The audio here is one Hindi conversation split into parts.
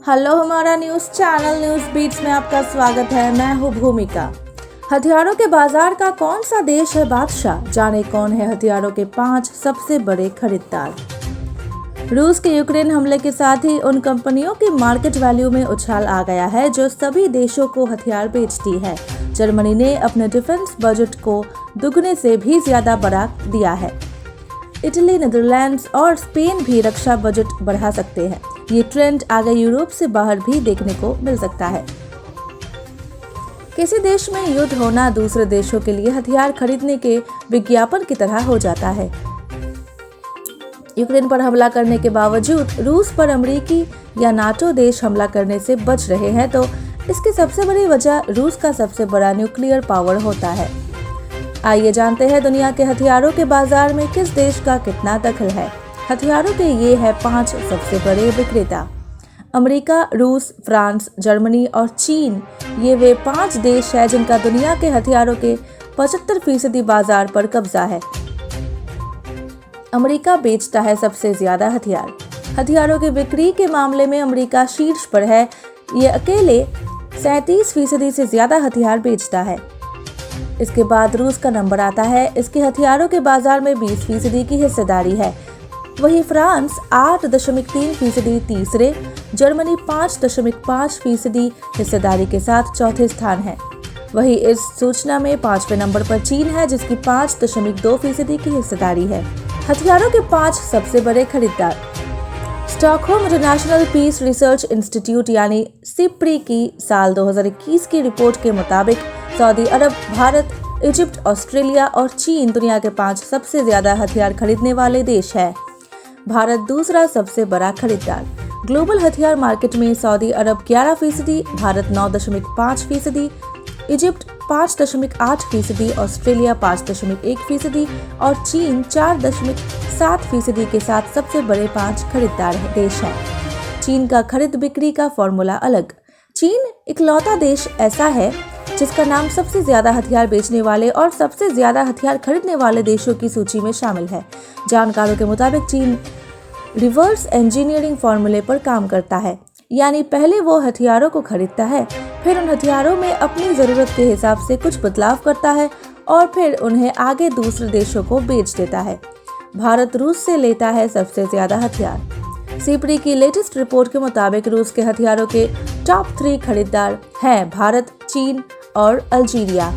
हेलो, हमारा न्यूज़ चैनल न्यूज़ बीट्स में आपका स्वागत है। मैं हूँ भूमिका। हथियारों के बाजार का कौन सा देश है बादशाह? जाने कौन है हथियारों के 5 सबसे बड़े खरीदार। रूस के यूक्रेन हमले के साथ ही उन कंपनियों की मार्केट वैल्यू में उछाल आ गया है जो सभी देशों को हथियार बेचती है। जर्मनी ने अपने डिफेंस बजट को दुगने से भी ज्यादा बढ़ा दिया है। इटली, नीदरलैंड्स और स्पेन भी रक्षा बजट बढ़ा सकते हैं। ये ट्रेंड आगे यूरोप से बाहर भी देखने को मिल सकता है। किसी देश में युद्ध होना दूसरे देशों के लिए हथियार खरीदने के विज्ञापन की तरह हो जाता है। यूक्रेन पर हमला करने के बावजूद रूस पर अमेरिकी या नाटो देश हमला करने से बच रहे हैं, तो इसकी सबसे बड़ी वजह रूस का सबसे बड़ा न्यूक्लियर पावर होता है। आइए जानते हैं दुनिया के हथियारों के बाजार में किस देश का कितना दखल है। हथियारों के ये है 5 सबसे बड़े विक्रेता। अमेरिका, रूस, फ्रांस, जर्मनी और चीन, ये वे 5 देश हैं जिनका दुनिया के हथियारों के 75% बाजार पर कब्जा है। अमेरिका बेचता है सबसे ज्यादा हथियार। हथियारों की बिक्री के मामले में अमेरिका शीर्ष पर है। ये अकेले 37% से ज्यादा हथियार बेचता है। इसके बाद रूस का नंबर आता है। इसके हथियारों के बाजार में 20% की हिस्सेदारी है। वहीं फ्रांस 8.3% तीसरे, जर्मनी 5.5% हिस्सेदारी के साथ चौथे स्थान है। वहीं इस सूचना में 5वें नंबर पर चीन है जिसकी 5.2% की हिस्सेदारी है। हथियारों के 5 सबसे बड़े खरीदार। Stockholm International Peace Research Institute यानी सिप्री की साल 2021 की रिपोर्ट के मुताबिक सऊदी अरब, भारत, इजिप्ट, ऑस्ट्रेलिया और चीन दुनिया के 5 सबसे ज्यादा हथियार खरीदने वाले देश है। भारत दूसरा सबसे बड़ा खरीदार। ग्लोबल हथियार मार्केट में सऊदी अरब 11%, भारत 9.5%, इजिप्ट 5.8%, ऑस्ट्रेलिया 5.1% और चीन 4.7% के साथ सबसे बड़े 5 खरीदार देश हैं। चीन का खरीद बिक्री का फॉर्मूला अलग। चीन इकलौता देश ऐसा है जिसका नाम सबसे ज्यादा हथियार बेचने वाले और सबसे ज्यादा हथियार खरीदने वाले देशों की सूची में शामिल है। जानकारों के मुताबिक चीन रिवर्स इंजीनियरिंग फॉर्मूले पर काम करता है, यानी पहले वो हथियारों को खरीदता है, फिर उन हथियारों में अपनी जरूरत के हिसाब से कुछ बदलाव करता है और फिर उन्हें आगे दूसरे देशों को बेच देता है। भारत रूस से लेता है सबसे ज्यादा हथियार। सिप्री की लेटेस्ट रिपोर्ट के मुताबिक रूस के हथियारों के टॉप 3 खरीदार हैं भारत, चीन और अल्जीरिया।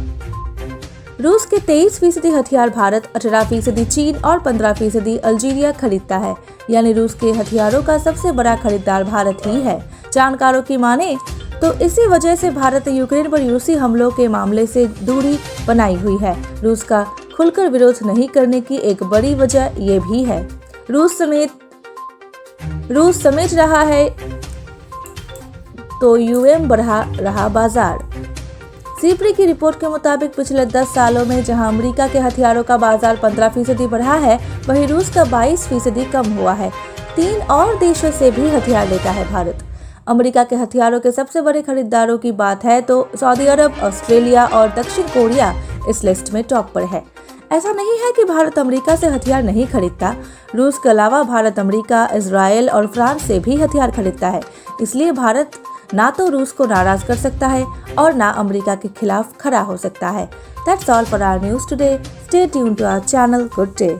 रूस के 23% हथियार भारत, 18% चीन और 15% अल्जीरिया खरीदता है, यानी रूस के हथियारों का सबसे बड़ा खरीदार भारत ही है। जानकारों की माने तो इसी वजह से भारत ने यूक्रेन पर रूसी हमलों के मामले से दूरी बनाई हुई है। रूस का खुलकर विरोध नहीं करने की एक बड़ी वजह ये भी है। रूस समेट रहा है तो यूएम बढ़ा रहा बाजार। सिप्री की रिपोर्ट के मुताबिक पिछले 10 सालों में जहां अमेरिका के हथियारों का बाजार 15% बढ़ा है, वहीं रूस का 22% कम हुआ है। 3 और देशों से भी हथियार लेता है भारत। अमेरिका के हथियारों के सबसे बड़े खरीदारों की बात है तो सऊदी अरब, ऑस्ट्रेलिया और दक्षिण कोरिया इस लिस्ट में टॉप पर है। ऐसा नहीं है कि भारत अमेरिका से हथियार नहीं खरीदता। रूस के अलावा भारत अमेरिका, इजराइल और फ्रांस से भी हथियार खरीदता है। इसलिए भारत ना तो रूस को नाराज कर सकता है और ना अमेरिका के खिलाफ खड़ा हो सकता है। That's all for our news today. Stay tuned to our channel. Good day.